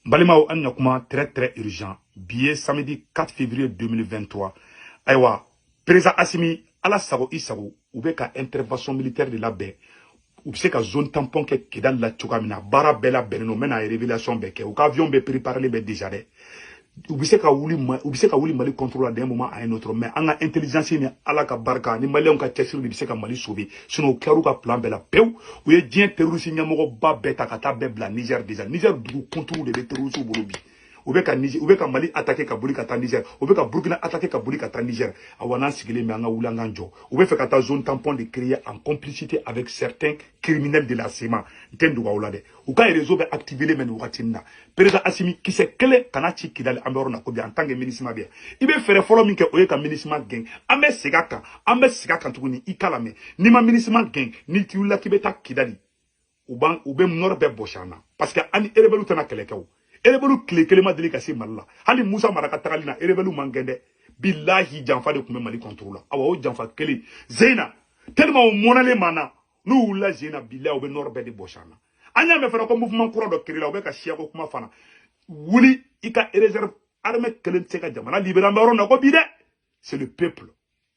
Balimao an yakuma très urgent. Billet samedi 4 février 2023. Aïwa, président Assimi, ala sago isago, oube ka intervention militaire de la baie. Ou se ka zone tampon ke kedal la tchokamina, bara bela beneno, mena révélation beke, ou ka avion be préparé be déjà de. Ou se ka wuli Mali contrôle d'un moment à un autre, mais en intelligence ni ala ka barka, ni Mali on ka tchesir ni se ka Mali sauver. Sinon, keru ka plan bela peu, ou ye dien terroriste nyamogo ba beta kata bebla Niger déjà. Niger du contrôle de terroriste bolobi. Ou ka Mali attaquer ka boli kata Niger, ou ka Burkina attaquer ka boli kata Niger. Awana sigile me anga wulanganjo. Ou fe kata zone tampon de créer en complicité avec certains criminels de la CEMA. Ntendu wa ulade. Ou ka réseau be activer les men watinna. Président Assimi qui se kele kanachi kidal amberona ko bi en tant que ministre bien. Ibe fere follow min ke oye ka ministre gang. Ambe sigaka tuguni ikalame. Ni ma ministre gang ni tiula kibeta kidali. Ube mnorbe boshana. Parce que ani erebelu tana kelekeu. Erebelu kelema deli kasi malla. Hali Musa Maraka tagalina erebelu mangende. Billahi janfa de kume Mali contrôle. Awa o janfa kele. Zeina. Tellement au monale mana. Nous la Zeina billahi ube norbe de boshana. Anya me fera ko mouvement courant de Kirila ube ka shiako kuma fana. Wuli ika réserve armée kelen tseka jamana libéral baron na ko bide. C'est le peuple.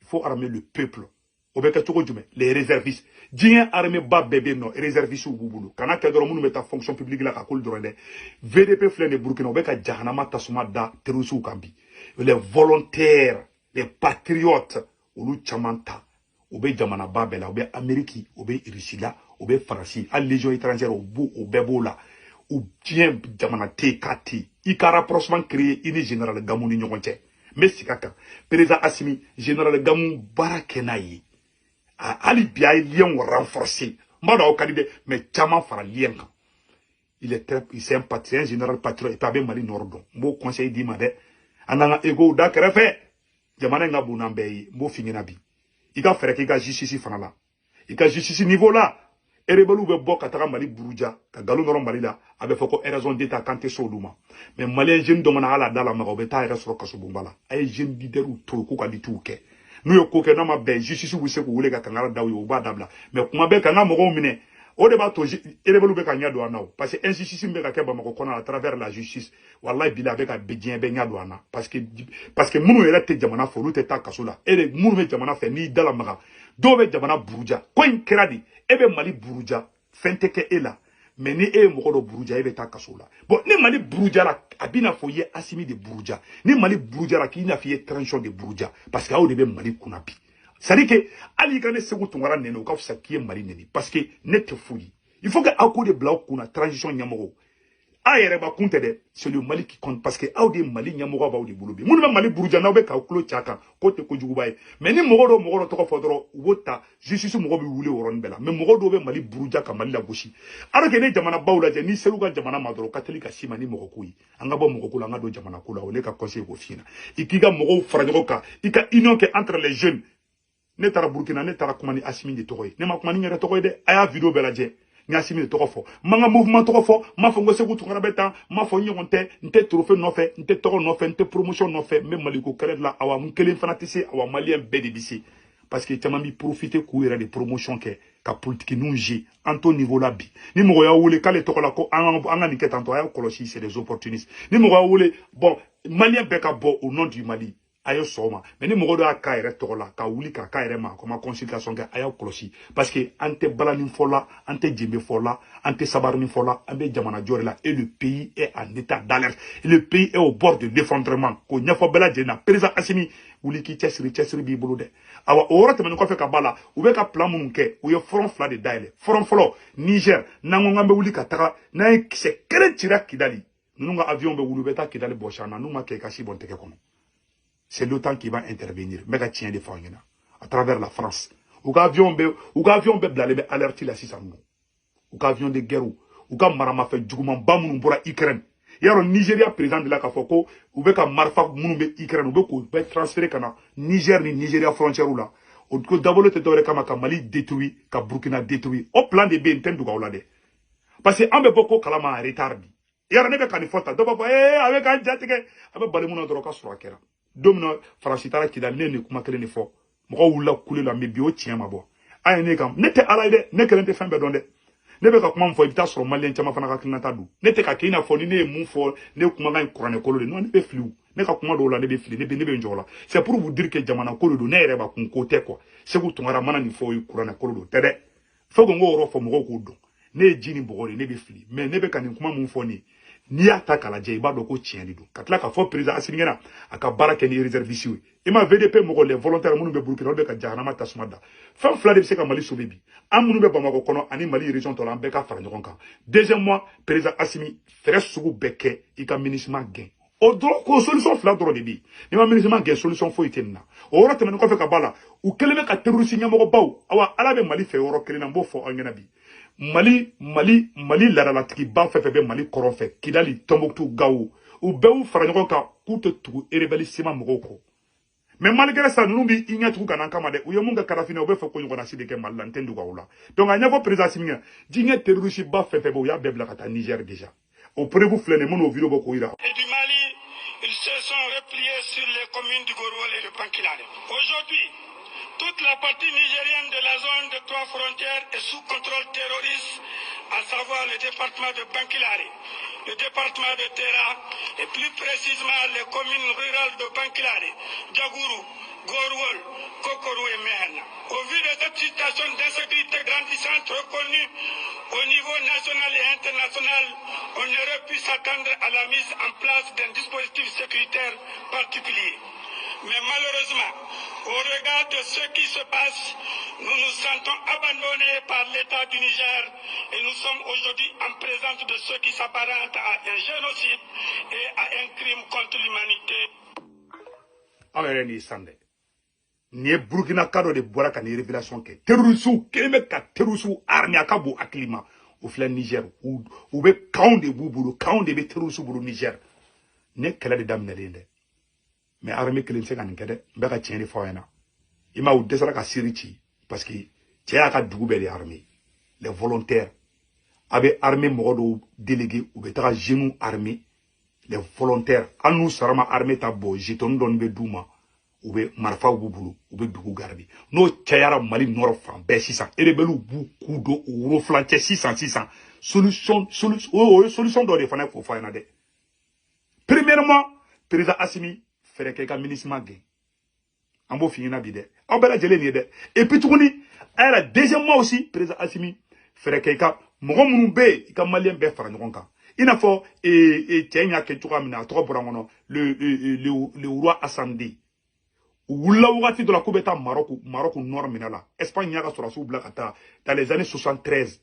Il faut armer le peuple. Les réservistes. Dien armée bas bébé non, réservistes ou boubou. Kana kedoro munu meta fonction publique la kakul drone. VDP flène de Burkina, obeka jahanama tasuma da terusu kambi. Les volontaires, les patriotes, olu chamanta. Obe jamana babela, obe Amérique, obe Russie obe France, à légion étrangère, obe bola. Ou bien jamana TKT. Ika rapprochement créé, ini général Gamouni nyonche. Mais si kaka. Président Assimi, général Gamou barakenayi. Ali bien lien renforcé. Mada au Kalide, mais Tchaman fera lien. Il est un patron, général patron, et pas bien Mali Nordon. Mon conseil dit, madame, ananga ego da kerefe. Jamana nga bunambe, mo finginabi. Il a fait qu'il a justice fanala. Il a justice niveau là. Erebelu be bo kataka Mali buruja, ka galo noron Mali la, abe foko raison d'état kante soluma. Mais Malien jeune domana ala dala magobeta et restro kasubumbala. Ay jeune leader ou toloko ka dituke. Nous yo koke na ma be justice wise ko wule ka kangara daw yo ba dabla. Mais kuma be kanga mogo mine. O de ba to erebelu be ka nyado ana parce que injustice be ka keba mako kona à travers la justice. Wallahi bila be ka bedien be nyado ana parce que munu yele te jamana fo lute ta kasola. Ere munu be jamana fe ni dala maga. Do be jamana buruja. Ko in kradi ebe Mali buruja fenteke ela mais ni e mokodo buruja ebe ta kasola bon ni Mali buruja la abina foye Assimi de buruja ni Mali buruja la ki na fiye transition de buruja parce que a o de be Mali kunapi c'est à dire que ali kane segu tungara nene o ka fisa ki Mali nene parce que ne te fouille il faut que ako de blau kuna transition nyamogo a yere ba kunte de c'est le Mali qui compte parce que a o de Mali nyamogo ba o de bulubi munu be Mali buruja na o be ka kulo chaka kote ko jugubaye mais ni mogodo to fodoro wota justice mogo bi wule woron bela mais mogodo be Mali buruja ka Mali la goshi ara ke ne jamana bawla je ni seruga jamana madoro katolika sima ni mogo kuyi anga bo mogo kula anga do jamana kula o le ka conseil ko fina ikiga mogo farajo ka ika union que entre les jeunes ne tara Burkina ne tara kumani Assimi de tokoy ne ma kumani ngere tokoy de aya video bela je ni Assimi de tokofo manga mouvement tokofo ma fongo segu tungara beta ma fo nyonte nte trophée no fait nte toko no fait nte promotion no fait même Maliko kred la awa mukelen fanatise awa malien bedebisi parce que tamami profiter courir des promotions que ka politique nous j'ai en ton niveau là bi ni mo ya wole kale tokola ko anga ni ketanto ya kolosi c'est des opportunistes ni mo ya wole bon malien beka bo au nom du Mali ayo soma mais ni mogodo aka ere tokola ka wuli ka ere ma comme consultation ka ayo kolosi parce que ante balani fola ante djembe fola ante sabarni fola ambe jamana jorela et le pays est en état d'alerte et le pays est au bord de l'effondrement ko nyafo bela jena président Assimi wuli ki chesri bi bulude awa ora temene ko fe ka bala ou be ka plan mun ke ou ye front fla de daile front flo Niger nango ngambe wuli ka taka na se kere tira kidali nunga avion be wulu beta kidali boshana numa ke kashi bonteke kono. C'est l'OTAN qui va intervenir. Mais tient des fois à travers la France. Ou avion be blalé alerti la 600 non. Ou avion de guerre ou ka marama fait djouman bamun bora Ukraine. Yaro Nigeria président de la Kafoko ou be ka marfa munu be Ukraine ou be ko be transférer kana Niger ni Nigeria frontière ou là. Ou ko d'abord te dore kama ka Mali détruit, ka Burkina détruit. Au plan de bien du gaulade. Parce que ambe boko kalama retardi. Yaro ne be kanifota do baba avec un jatike abe balemuna doroka surakera. Domino Francitara qui dal ne kuma kele ni fo mo wula kule la me bio tien ma bo ay ne kam ne te ala de ne kele te fembe donde ne be ka kuma fo ibita soro malien chama fana ka kinata du ne te ka kina fo ni ne mu fo ne kuma ga kurane kolo de non ne be fliu ne ka kuma do la ne be fli ne be njola c'est pour vous dire que jamana kolo do ne yere ba kun kote quoi c'est ku tungara mana ni fo kurane kolo do tede fo go ngoro fo mo ko do ne jini bogori ne be fli mais ne be ka ni kuma mu fo ni ya ta kala je ba do ko tieni do katla ka fo président asimingena aka barake ni réserviste ima VDP mo les volontaires munu be burkina be ka jahanama tasmada fam fla de se ka mali sobebi am munu be bamako kono ani mali région to la be ka fara nyokon kan deuxième mois président asimi fere sugu beke ika ministre gain o dro ko solution fla dro de bi ni ma ministre gain solution fo itenna o wora temen ko fe ka bala u kelebe ka terroriste nyamo baw awa ala be mali fe woro kelena bo fo angena bi Mali laralatigi ba fe be Mali korofe Kidali Tombouctou Gao ou beou faranyoka ka koute tout rebellissima mogoko mais malgré ça nous bi inya tout kana kamade ou yemunga karafina ou be fe ko ngona sidi ke mal lantendu gaula donc anya vo président simia dinga terroriste ba fe bo ya bebla kata Niger déjà au prévu flene mono vilo boko ira et du Mali ils se sont repliés sur les communes du Gorwol et de Pankilale. Aujourd'hui toute la partie nigérienne de la zone de 3 frontières est sous contrôle terroriste, à savoir le département de Bankilare, le département de Terra et plus précisément les communes rurales de Bankilare, Djagourou, Gorwol, Kokorou et Mehena. Au vu de cette situation d'insécurité grandissante reconnue au niveau national et international, on aurait pu s'attendre à la mise en place d'un dispositif sécuritaire particulier. Mais malheureusement, au regard de ce qui se passe, nous nous sentons abandonnés par l'État du Niger et nous sommes aujourd'hui en présence de ce qui s'apparente à un génocide et à un crime contre l'humanité. Ni Burkina Kado de Bora ka ni révélation ke terroristes keleme ka terroristes armée akabo aklima au flan Niger ou be kaunde bubulu kaunde be terroristes bulu Niger ne kala de damnelende mais armée kelen se kan kede be ka tieni foyena ima ou desara ka sirici parce que tiya ka dugube de armée les volontaires abe armée modo délégué ou be ta genou armée les volontaires anu sarama armée ta bo jeton don be duma ou be marfa ou bulu ou be dugu garbi no tiara mali nord fan be 600 et rebelu bu kudo ou flanche 600 solution do de fana fo fana de premièrement président Assimi fere ke ka ministre magé ambo finina bi de abela jele ni de et puis tourni ala deuxième mois aussi président Assimi fere ke ka mo munu be ka malien be fara ngonka ina fo et tienya ke tuka mina to borangono le roi Assandi Oula ouati de la Koubeta Maroc nord minala. Espagne y'a sur la soublakata dans les années 73.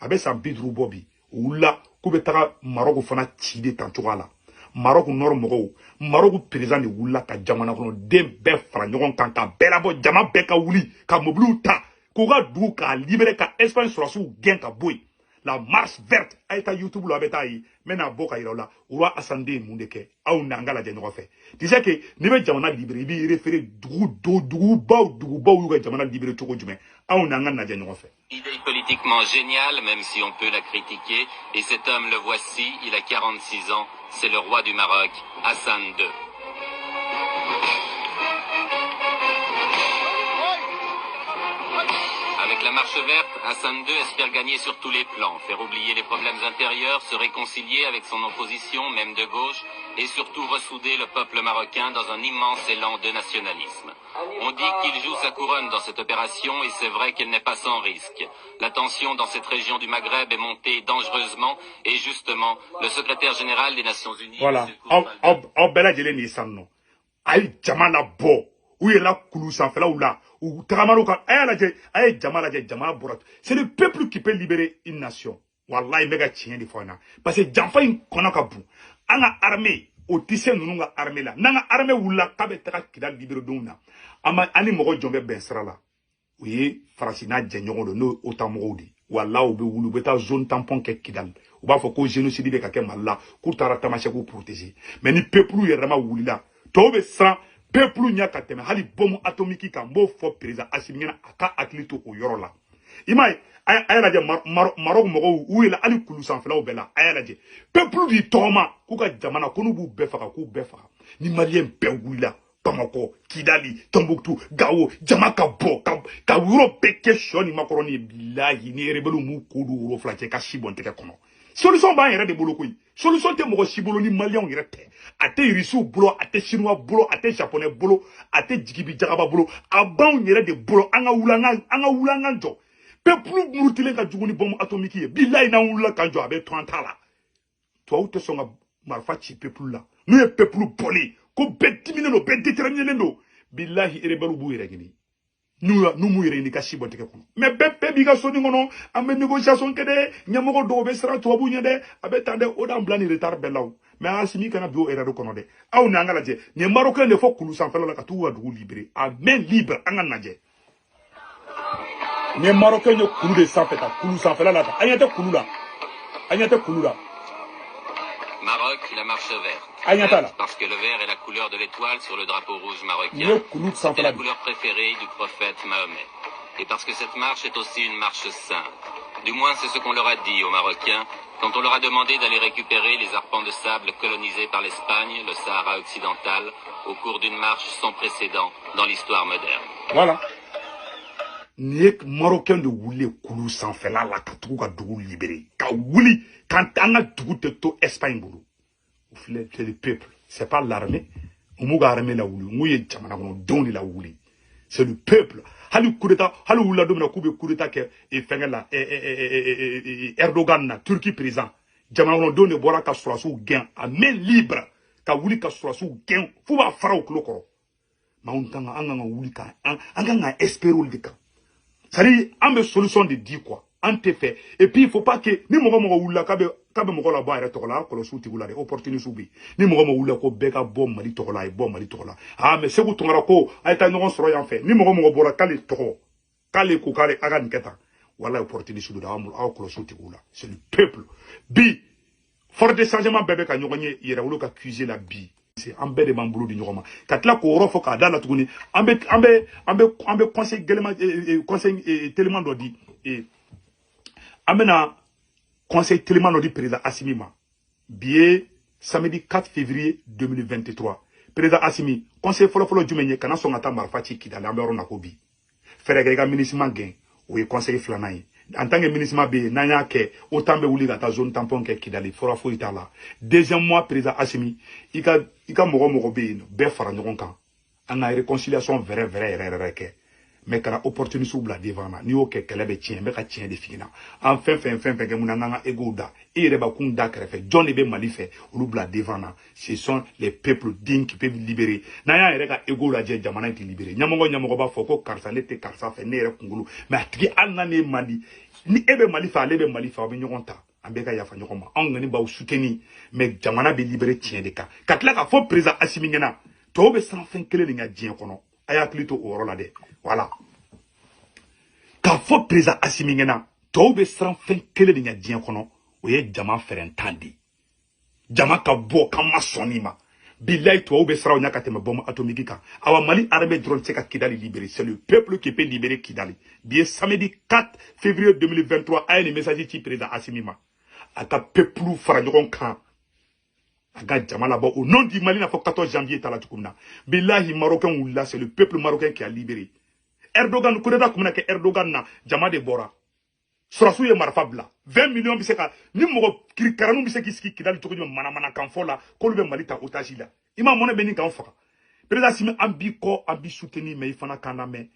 Avec sa bidrou bobi. Oula Koubeta Maroc fana tide tantuala. Maroc nord moro. Maroc président de Oula ka jamana kono de be franyon kanka belabo jama beka ouli ka moblu ta. Koura dou ka libéré ka Espagne sur la sou gen ka boy. La marche verte a été YouTube la betaille mena boka irola roi Assandé mundeke au nangala de fait. Tu sais que nibe jamana libéré bi référé dugu bau yu jamana libéré toko jume au nangana de fait. Idée politiquement géniale même si on peut la critiquer et cet homme le voici, il a 46 ans, c'est le roi du Maroc, Hassan II. Avec la marche verte, Hassan II espère gagner sur tous les plans, faire oublier les problèmes intérieurs, se réconcilier avec son opposition, même de gauche, et surtout ressouder le peuple marocain dans un immense élan de nationalisme. On dit qu'il joue sa couronne dans cette opération et c'est vrai qu'elle n'est pas sans risque. La tension dans cette région du Maghreb est montée dangereusement et justement, le secrétaire général des Nations Unies... Voilà, où est la Koulou sans fait là ou là, ou Taramaloka, c'est le peuple qui peut libérer une nation. Wallah, il mega tient des fois. Parce que Jamfa in konakabu, anga armée, au tissé nous nga armée là, nanga armée ou la kabetaka qui da libérer donna. Ama ani moro jombe ben sera là. Oui, Farasina djenyon no otamodi. Wallah, ou be wulu beta zone tampon ke kidal. Ou ba foko génocide be kake malla, koutara tamache ko protéger. Mais ni peuple yerama wulila. Tobe sans peuple nya kateme hali bomu atomiki ka mbo fo président Assimina aka atlito o yorola imay ayala je Maroc mogo uila ali kulu sanfela o bela ayala je peuple di toma kuka jamana konu bu befaka ku befaka ni malien be wula Bamako, Kidali, Tombouctou, Gao, Jamakabo, Kaouro Peke Shoni Makoroni, Bilahi, ni rebelu Moukoudou, Roflake, Kashibon Tekono. Solution ba yere de bolokoi. Solution te mo shibolo ni malion yere te. Ate irisu bolo, ate chinois bolo, ate japonais bolo, ate jigibi jagaba bolo, aban yere de bolo, anga ulanga njo. Peplu murutile ka juguni bombe atomique ye. Bilahi na ula kanjo abe 30 la. Toi ou te songa marfa chi peplu la. Nous ye peplu poli. Ko be dimine no, be déterminé no. Bilahi erebelu bu yere gini. Nous mourirons ni kashi bonte kono mais bébé biga soni ngono amé négociation kede nyamogo do be sera to bu nyede abe tande o dan blani retard belaw mais asimi kana bio erado kono de aw na ngala je ne marocain le fokulu san fela la ka tuwa du libre amen libre anga naje ne marocain yo kulu de san feta kulu san fela la ka anyate kulu la Maroc, la marche verte. Parce que le vert est la couleur de l'étoile sur le drapeau rouge marocain. C'est la couleur préférée du prophète Mahomet. Et parce que cette marche est aussi une marche sainte. Du moins, c'est ce qu'on leur a dit aux Marocains quand on leur a demandé d'aller récupérer les arpents de sable colonisés par l'Espagne, le Sahara occidental, au cours d'une marche sans précédent dans l'histoire moderne. Voilà. Niek Marocain de Wouli Koulou sans faire la Katouga Dougou libéré. Ka Wouli, quand Tanga Dougou Teto Espagne Boulou. C'est le peuple, c'est pas l'armée. Ouga armée la Wouli, Mouye Chamana, Doni la Wouli. C'est le peuple. Halou Koureta, Halou Oula Domina Koube Koureta ke Fengela Erdogan na Turquie présent. Jamana Doni Bora Kassoasou gain, à main libre. Ka Wouli Kassoasou gain, Fouba Farao Klokoro. Maountanga Anga Wouli Ka, Anga Espérol de Ka. C'est-à-dire, on a une solution de dire quoi. On te fait. Et puis, il ne faut pas que, ni mon gars ou la kabe mon la boire tola, que le sou tigula, opportunité soubi. Ni mon gars ou la ko beka bom mali tola et bom mali tola. Ah, mais c'est vous ton rako, a été non sera en fait. Ni mon gars bola kale toro, kale koukale agan keta. Voilà opportunité soubi da amul, a ko le sou tigula. C'est le peuple. Bi, fort de changement bébé ka nyoganye, il y a voulu accuser la bi. C'est un bel élément du Nyoma. Quand là, qu'on refoka dans la tournée, ambe conseil tellement d'odi et amena conseil tellement d'odi président Assimima. Billet samedi 4 février 2023. Président Assimi, conseil follow du menye kana sonata marfati ki dans l'ambiance nakobi. Ferega ministre gain ou conseil flanai. En tant que ministre B, nanya ke autant be wuli gata zone tampon ke kidali fora fo itala. Deuxième mois président Assimi, ika mogo be be fara nyogon kan. Ana réconciliation vrai ke. Mais kana opportunité sou bla devant na. Ni o ke kele be tien, be ka tien de fina. Enfin ke munanga ego da. Ire ba kunda krefe. John be mali fe, ou bla devant na. Ce sont les peuples dignes qui peuvent libérer. Naya ere ka ego la je jamana ti libérer. Nyamongo ba foko karsa nete karsa fe ne ere kungulu. Mais atiki anane mali. Ni ebe mali fa lebe mali fa be nyogon ta. Ambeka ya fa nyogon ma. Angani ba soutenir. Mais jamana be libérer tien de ka. Katla ka fo président Assimi ngena. To be sans fin kele nga dien kono. Aya klito oro la de. Voilà. Ka fo président Assimi ngena. To be sans fin kele nga dien kono. Oye jama ferentandi. Jama ka bo kama sonima. Billahi toi oube sera onya kateme bombe atomique ka. Awa Mali armée drone seka Kidali libéré. C'est le peuple qui peut libérer Kidali. Bien samedi 4 février 2023 a un message qui président Assimima. Aka peuple faranyogon kan. Aga jama là-bas au nom du Mali na fo 14 janvier tala tukumna. Billahi marocain ou là c'est le peuple marocain qui a libéré. Erdogan kudeta kumna ke Erdogan na jama de bora. Surasu ye marfabla 20 millions biseka ni mogo karanu biseki ski Kidali to ko mana kan fola ko lube malita otage la ima mona beni kan faka président Assimi ambi soutenir mais ifana kana me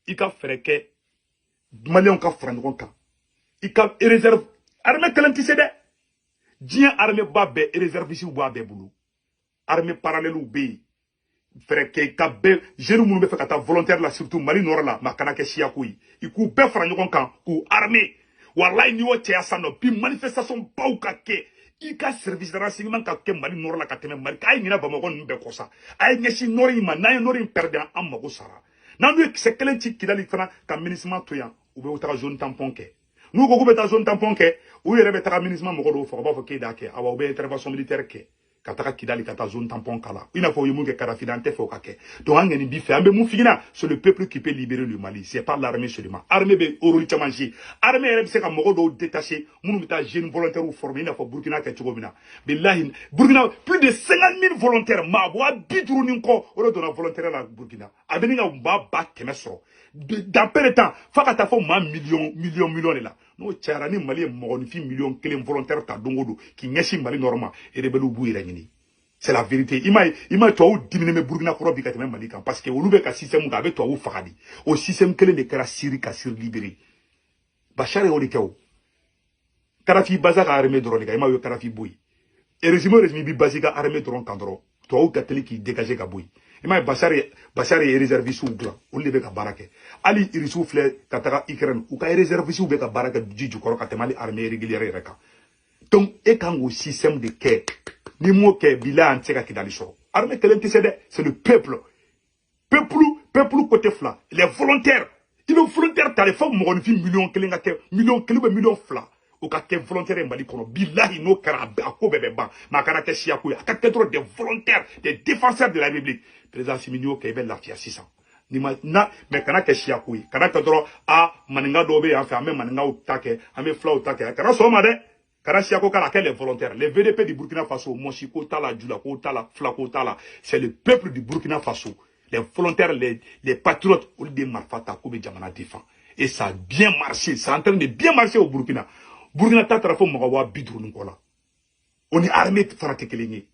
ika freke malion ka frangon kan ika réserve armée kalenti cede dien armée babbe réserve si babbe bulu armée parallèle ou be freke ka be jeune munu be fa kata volontaire la surtout Mali nord la makana ke shiakoui iku be frangon kan ku armée wallahi ni wote asano bi manifestation bauka ke ika service de renseignement ka ke Mali nord la ka teme Mali kay ngina bamako nbe kosa ay ngeshi nori ma na nori perdant amago sara nandu se kelenti Kidali fana ka ministre toyan ou be utara zone tampon ke nous ko be ta zone tampon ke ou yere be ta ministre mo do fo ba fo ke da ke awa be intervention militaire ke Kataka Kidali Kata zone tampon kala. Il n'a pas eu que Kadhafi dans tes fokake. Donc en gagné bifé, ambe moufina, c'est le peuple qui peut libérer le Mali. C'est pas l'armée seulement. Armée be oroli chamanji. Armée elle c'est comme mogo détaché. Mounou mita jeune volontaire ou formé, il n'a pas Burkina Ketchogomina. Billahi, Burkina plus de 50 000 volontaires. Ma voix bitrou ninko. On a donné volontaire à la Burkina. Abeninga mba ba kemesro. Dans peu de temps, fakata fo ma million là. No charani Mali moronifi million kelen volontaire ta dongodo qui ngeshi Mali normal et rebelu bou irengini. C'est la vérité. Il m'a toi diminuer mes Burkina Faso bi kateme Mali kan parce que on oube ka système ga be toi ou fakadi. Au système kelen de kara Syrie ka sur libéré. Bachar e olikew. Kadhafi bazaka armée drone ga ima yo Kadhafi boy. Et régime bi bazika armée drone kandro. Toi ou kateli qui dégager ka boy. Il Bachar est réserviste ou glan, ou lebe ka barake. Ali irisu fle kataka Ukraine, ou ka réserviste ou be ka barake du koro katemali armée régulière reka. Donc, et quand au système de quai, ni mo ke bila anteka ki dali soro. Armée kelente c'est le peuple. Peuple côté fla, les volontaires. Les volontaires t'as les femmes moronifi million fla. Ou ka ke volontaire mbali kono billahi no kara ako bebe ban ma kana ke siakou ya ka trop des volontaires des défenseurs de la République président Siminio ke be lafia 600 ni ma na me kana ke siakou kana ka dro a maninga dobe en fait même maninga ou take ame fla ou take kana so ma de kana siakou kala ke les volontaires les VDP du Burkina Faso Mosiko tala Djula ko tala Flako tala c'est le peuple du Burkina Faso les volontaires les patriotes ou des marfata ko be jamana défend et ça a bien marché ça est en train de bien marcher au Burkina. Burkina Tatarafo Magawa Bidrou Nkola. On est armé farate kelenye.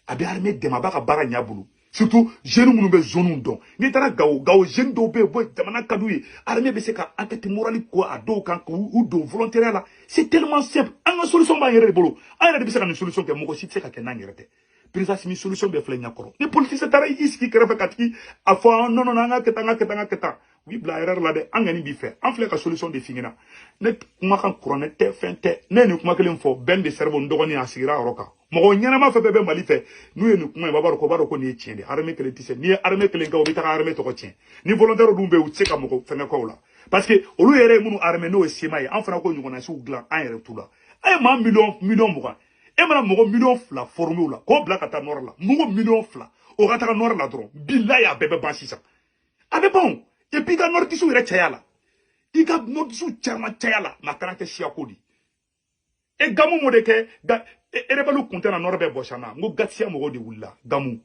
Abe armé de mabaka bara nyabulu. Surtout, jeunes mounoube zonou don. Nitara gao jeune dobe boy damana kadouye. Armé be seka enquête morale quoi à do kan ou do volontaire là. C'est tellement simple. Anga solution ba yere bolo. Anga de seka une solution que moko sit seka kenan yerete. Président simi solution be flenya koro. Les politiciens tara iski krefa katki afa non anga ketanga. Oui, bla erreur là de angani bi fait. En fait la solution de fingina. Net kuma kan couronne te fente. Ne ni kuma kelen fo ben de cerveau ndogoni asigira roka. Mo nyana ma fe bebe Mali fe. Nu ni kuma baba ko ni tiende. Armée kelen tise ni armée kelen ka obita armée to ko tien. Ni volontaire dumbe u tseka mo fene ko la. Parce que olu yere munu armée no esima yi. En fana ko nyugona su glan an yere tula. Ay ma million mo e mana mo million fla formé la. Ko bla kata nord la. Mo million fla. O kata nord la dron. Billahi ya bebe bansisa. Abe bon. Et puis, il y a Nordisou qui est là. Il y a Nordisou qui est là. Ma caractère chiakodi. Et Gamou Modeke, et Rebalou comptait dans Norbe Bochana. Mou Gatsia Moro de Wula. Gamou.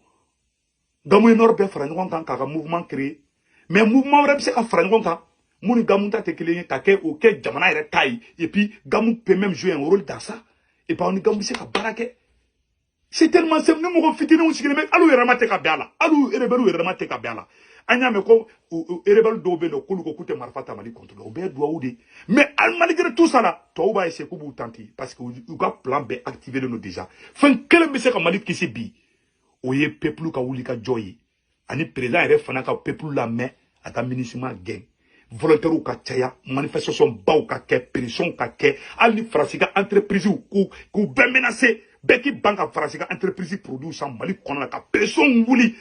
Gamou et Norbe Frangonka, car un mouvement créé. Mais mouvement Rep, c'est un Frangonka. Mouni Gamou ta tekele, kake, ok, Jamana et taille. Et puis, Gamou peut même jouer un rôle dans ça. Et puis, on est Gamou, c'est un barake. C'est tellement simple. Nous m'avons fait une musique. Alou et Ramate Kabiala. Alou et Rebelou et Ramate Kabiala. Anya me ko erebal dobe no kulu ko kute marfata Mali contre le obe doa oudi mais malgré tout ça là toi ou ba essayer ko bu tanti parce que u ga plan B activé de nous déjà fin quel me ka Mali kisi bi oye peuple ka wuli ka joyi ani président ere fana ka peuple la main ata ministère gain volontaire ou ka taya manifestation ba ou ka ke pression ka ke ali frasika entreprise ku be menacer beki banka frasika entreprise produit sans Mali kono ka pression wuli